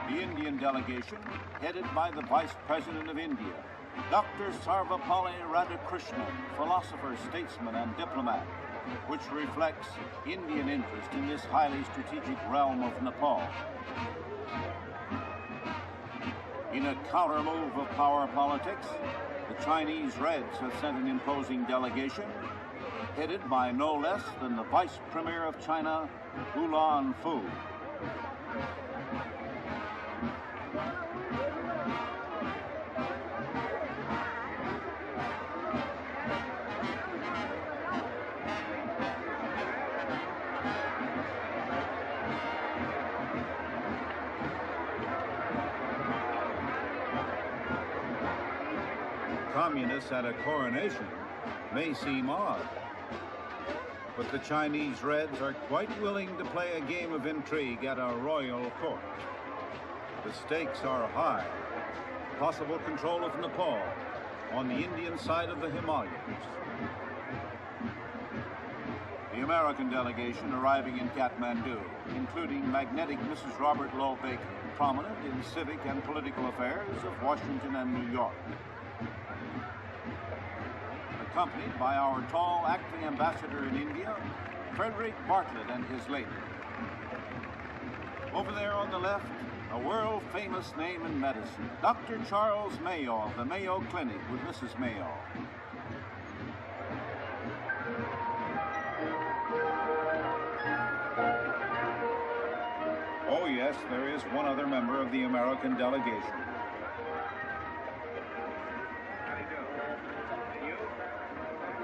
The Indian delegation, headed by the Vice President of India, Dr. Sarvepalli Radhakrishnan, philosopher, statesman, and diplomat, which reflects Indian interest in this highly strategic realm of Nepal. In a counter-move of power politics, the Chinese Reds have sent an imposing delegation, headed by no less than the Vice Premier of China, Ulan Fu. Communists at a coronation may seem odd, but the Chinese Reds are quite willing to play a game of intrigue at a royal court. The stakes are high. Possible control of Nepal on the Indian side of the Himalayas. The American delegation arriving in Kathmandu, including magnetic Mrs. Robert Lowe Baker, prominent in civic and political affairs of Washington and New York. Accompanied by our tall acting ambassador in India, Frederick Bartlett and his lady. Over there on the left, a world-famous name in medicine, Dr. Charles Mayo of the Mayo Clinic with Mrs. Mayo. Oh yes, there is one other member of the American delegation.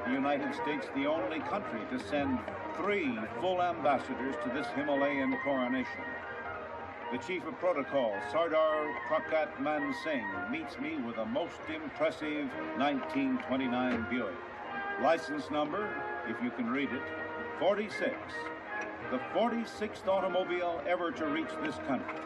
The United States, the only country to send 3 full ambassadors to this Himalayan coronation. The Chief of Protocol, Sardar Prakat Man Singh, meets me with a most impressive 1929 Buick. License number, if you can read it, 46. The 46th automobile ever to reach this country.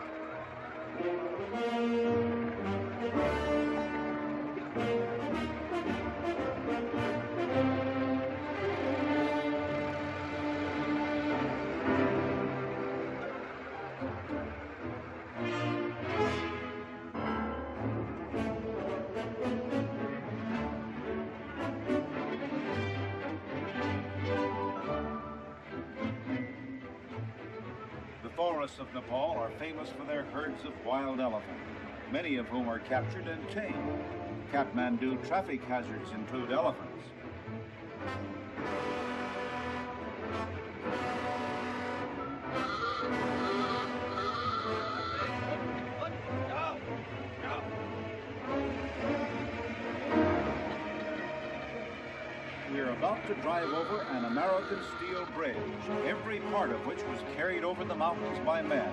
The forests of Nepal are famous for their herds of wild elephant, many of whom are captured and tamed. Kathmandu traffic hazards include elephants. We're about to drive over an American steel bridge, every part of which was carried over the mountains by men.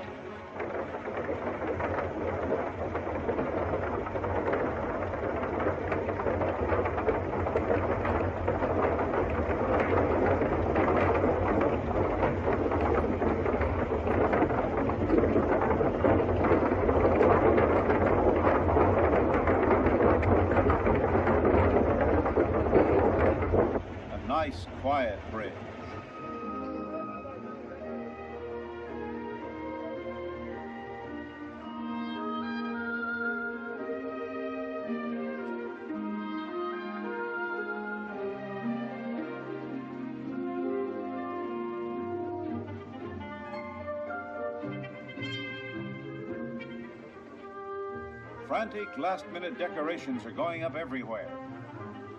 Nice, quiet bridge. Frantic last-minute decorations are going up everywhere.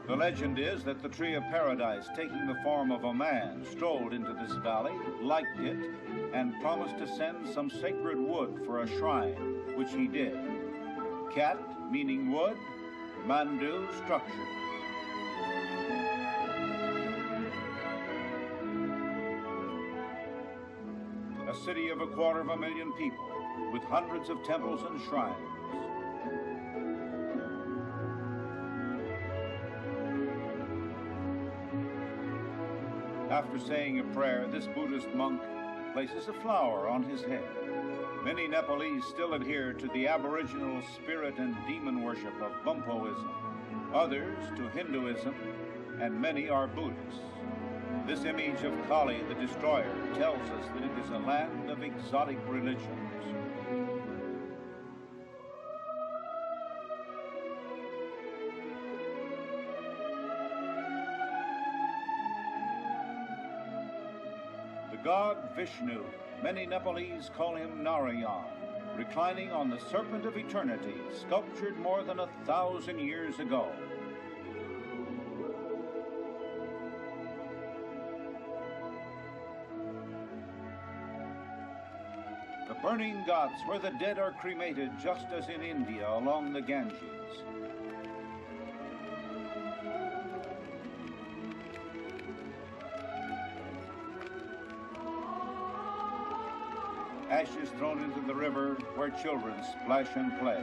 The legend is that the tree of paradise, taking the form of a man, strolled into this valley, liked it, and promised to send some sacred wood for a shrine, which he did. Kat, meaning wood, Mandu, structure. A city of 250,000 people, with hundreds of temples and shrines. After saying a prayer, this Buddhist monk places a flower on his head. Many Nepalese still adhere to the aboriginal spirit and demon worship of Bumpoism, others to Hinduism, and many are Buddhists. This image of Kali the Destroyer tells us that it is a land of exotic religions. The god Vishnu, many Nepalese call him Narayan, reclining on the Serpent of Eternity, sculptured more than 1,000 years ago. The burning ghats, where the dead are cremated just as in India along the Ganges. Ashes thrown into the river where children splash and play.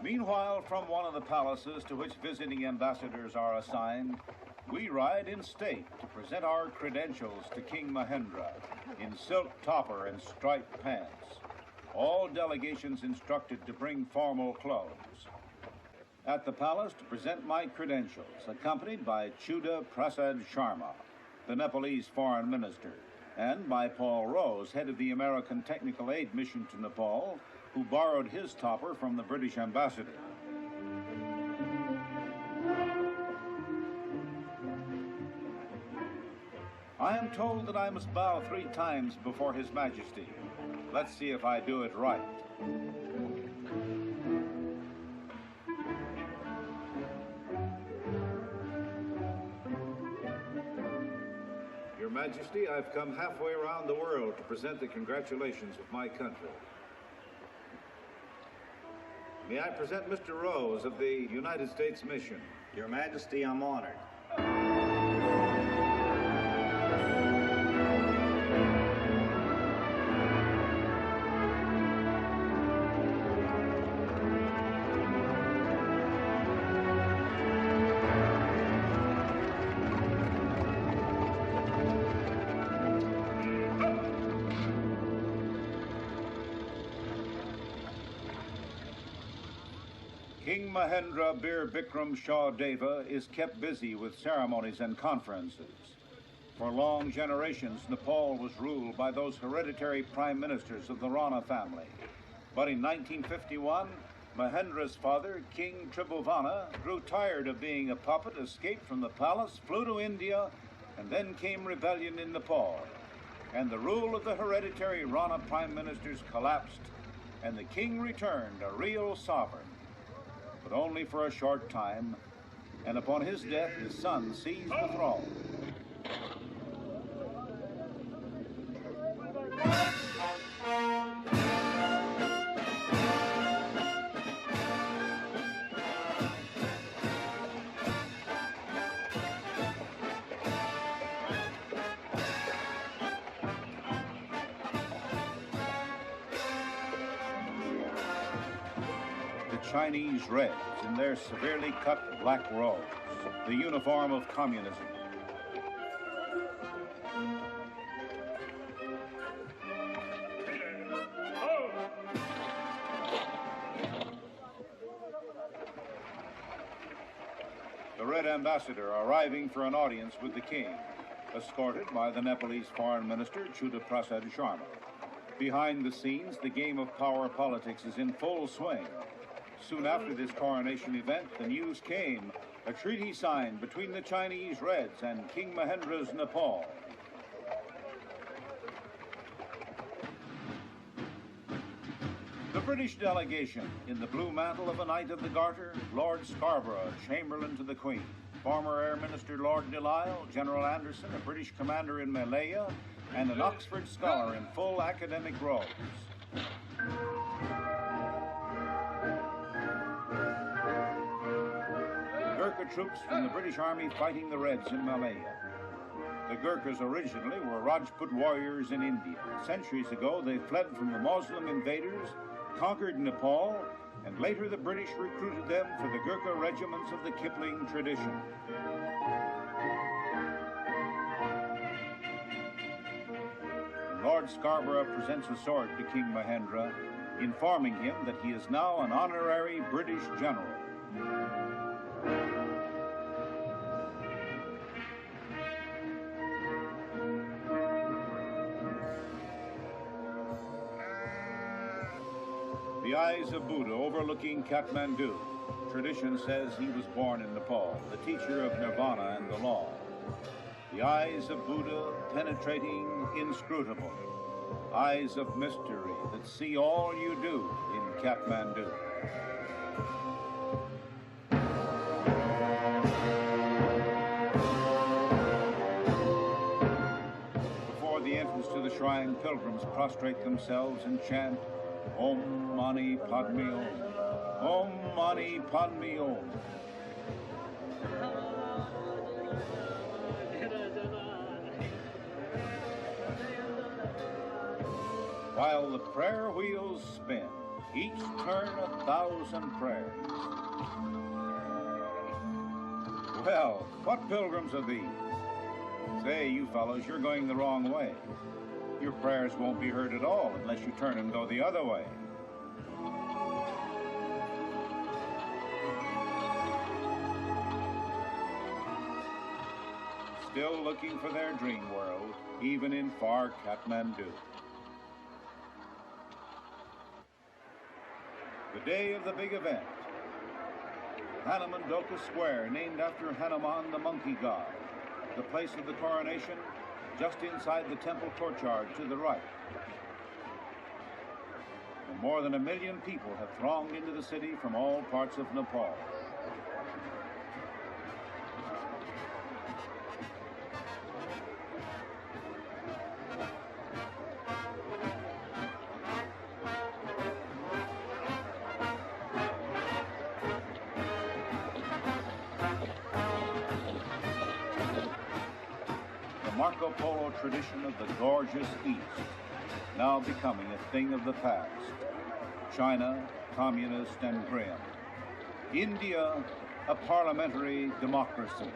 Meanwhile, from one of the palaces to which visiting ambassadors are assigned, we ride in state to present our credentials to King Mahendra in silk topper and striped pants. All delegations instructed to bring formal clothes. At the palace to present my credentials, accompanied by Chuda Prasad Sharma, the Nepalese foreign minister, and by Paul Rose, head of the American Technical Aid Mission to Nepal, who borrowed his topper from the British ambassador. I am told that I must bow 3 times before His Majesty. Let's see if I do it right. Your Majesty, I've come halfway around the world to present the congratulations of my country. May I present Mr. Rose of the United States Mission? Your Majesty, I'm honored. King Mahendra Bir Bikram Shah Deva is kept busy with ceremonies and conferences. For long generations, Nepal was ruled by those hereditary prime ministers of the Rana family. But in 1951, Mahendra's father, King Tribhuvana, grew tired of being a puppet, escaped from the palace, flew to India, and then came rebellion in Nepal. And the rule of the hereditary Rana prime ministers collapsed, and the king returned a real sovereign. But only for a short time, and upon his death, his son seized the throne. Chinese Reds in their severely cut black robes, the uniform of communism. The Red Ambassador arriving for an audience with the king, escorted by the Nepalese Foreign Minister Chuda Prasad Sharma. Behind the scenes, the game of power politics is in full swing. Soon after this coronation event, the news came, a treaty signed between the Chinese Reds and King Mahendra's Nepal. The British delegation, in the blue mantle of a Knight of the Garter, Lord Scarborough, Chamberlain to the Queen, former Air Minister Lord Delisle, General Anderson, a British commander in Malaya, and an Oxford scholar in full academic robes. Gurkha troops from the British Army fighting the Reds in Malaya. The Gurkhas originally were Rajput warriors in India. Centuries ago, they fled from the Muslim invaders, conquered Nepal, and later the British recruited them for the Gurkha regiments of the Kipling tradition. Lord Scarborough presents a sword to King Mahendra, informing him that he is now an honorary British general. The eyes of Buddha overlooking Kathmandu. Tradition says he was born in Nepal, the teacher of nirvana and the law. The eyes of Buddha penetrating, inscrutable. Eyes of mystery that see all you do in Kathmandu. Before the entrance to the shrine, pilgrims prostrate themselves and chant Om Mani Padme Om. Om Mani Padme Om. While the prayer wheels spin, each turn 1,000 prayers. Well, what pilgrims are these? Say, you fellows, you're going the wrong way. Your prayers won't be heard at all unless you turn and go the other way. Still looking for their dream world, even in far Kathmandu. The day of the big event. Hanuman built a square named after Hanuman, the monkey god. The place of the coronation, just inside the temple courtyard to the right. And more than 1 million people have thronged into the city from all parts of Nepal. Marco Polo tradition of the gorgeous East, now becoming a thing of the past. China, communist and grim. India, a parliamentary democracy.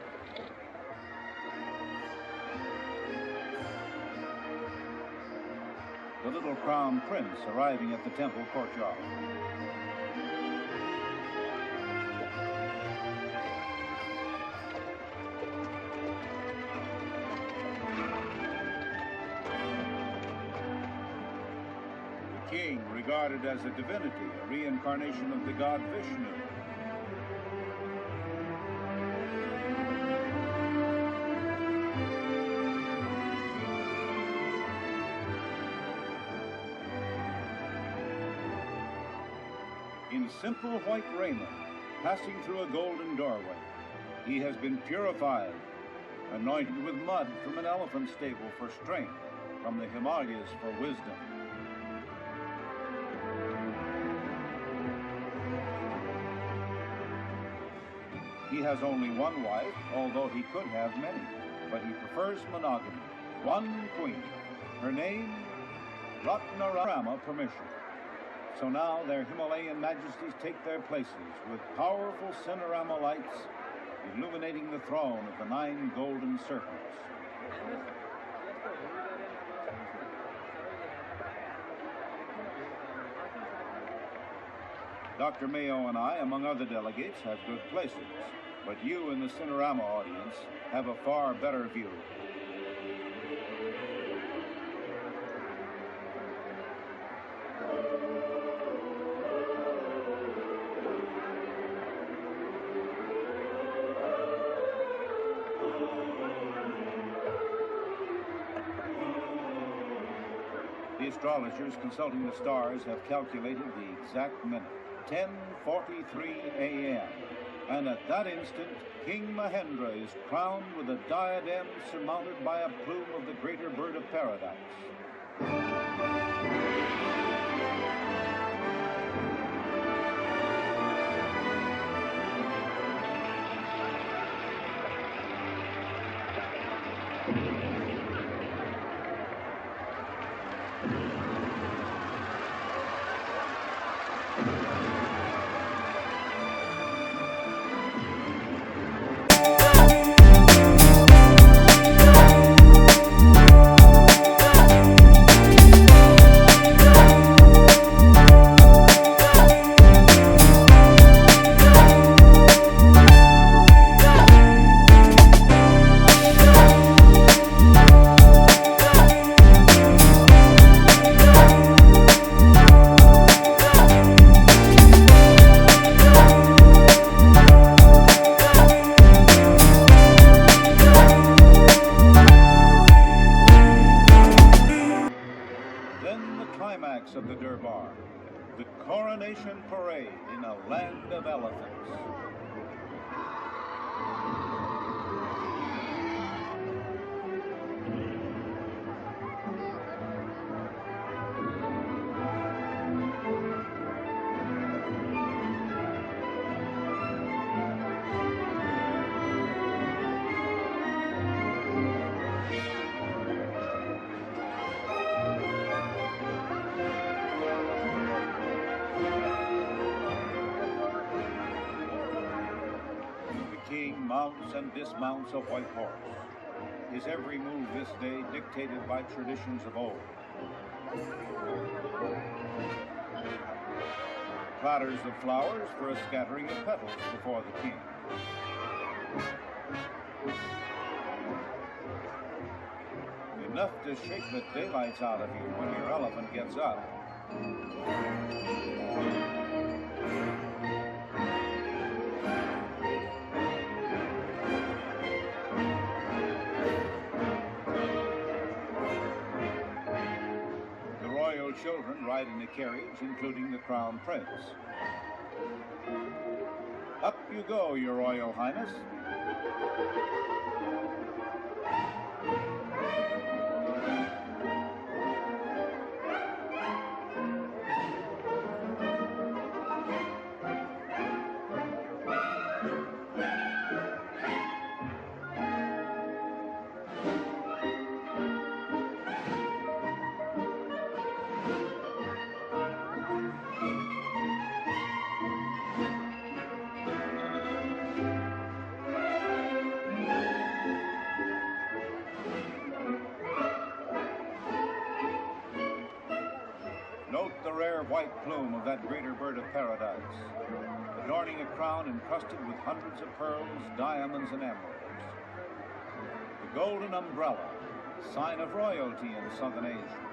The little crown prince arriving at the temple courtyard. King, regarded as a divinity, a reincarnation of the god Vishnu. In simple white raiment, passing through a golden doorway, he has been purified, anointed with mud from an elephant stable for strength, from the Himalayas for wisdom. He has only one wife, although he could have many, but he prefers monogamy. One queen, her name, Ratnarama permission. So now their Himalayan majesties take their places with powerful Cinerama lights illuminating the throne of the 9 golden serpents. Dr. Mayo and I, among other delegates, have good places, but you in the Cinerama audience have a far better view. The astrologers consulting the stars have calculated the exact minute. 10:43 a.m. And at that instant, King Mahendra is crowned with a diadem surmounted by a plume of the greater bird of paradise. Coronation Parade in a land of elephants. Mounts and dismounts a white horse. His every move this day dictated by traditions of old. Platters of flowers for a scattering of petals before the king. Enough to shake the daylights out of you when your elephant gets up. Children ride in a carriage, including the Crown Prince. Up you go, Your Royal Highness. Note the rare white plume of that greater bird of paradise, adorning a crown encrusted with hundreds of pearls, diamonds, and emeralds. The golden umbrella, sign of royalty in Southern Asia.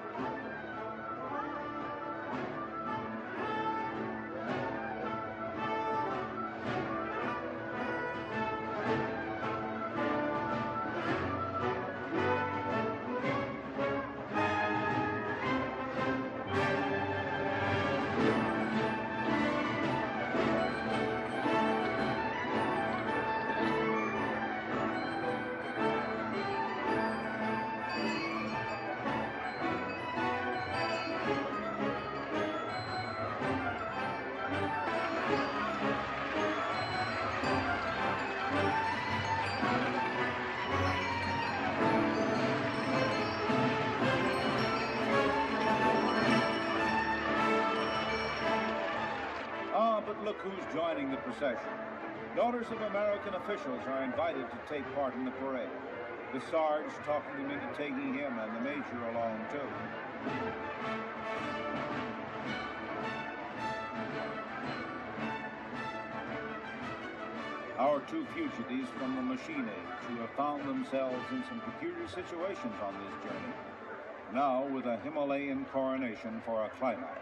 Look who's joining the procession. Daughters of American officials are invited to take part in the parade. The Sarge talking them into taking him and the Major along, too. Our two fugitives from the machine age who have found themselves in some peculiar situations on this journey, now with a Himalayan coronation for a climax.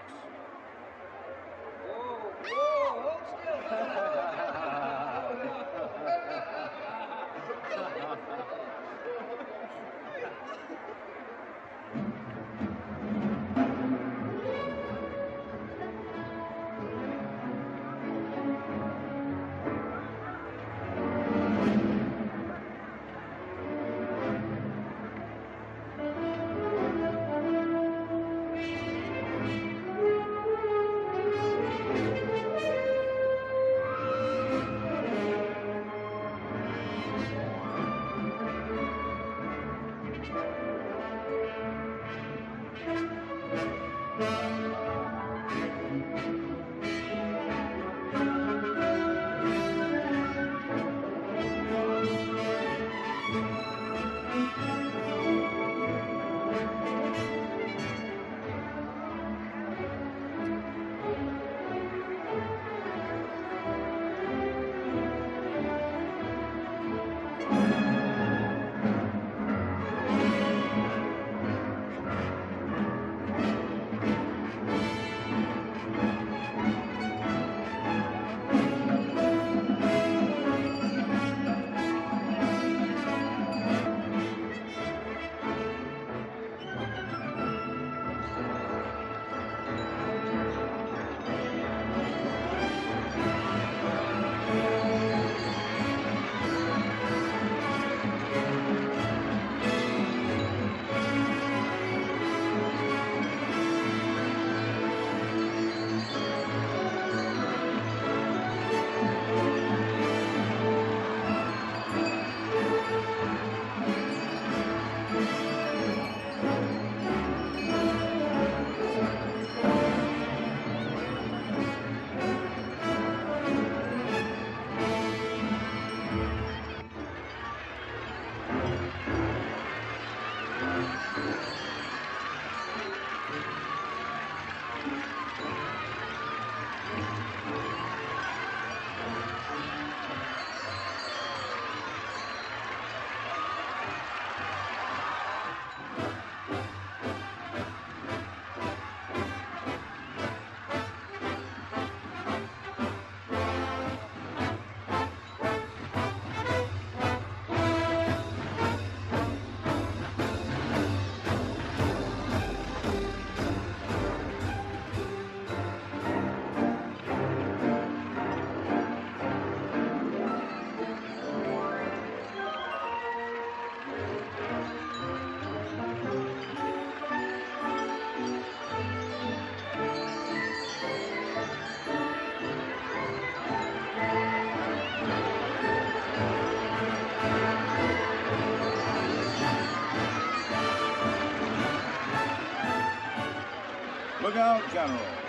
General.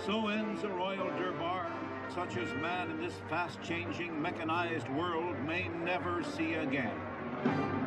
So ends a royal durbar, such as man in this fast-changing, mechanized world may never see again.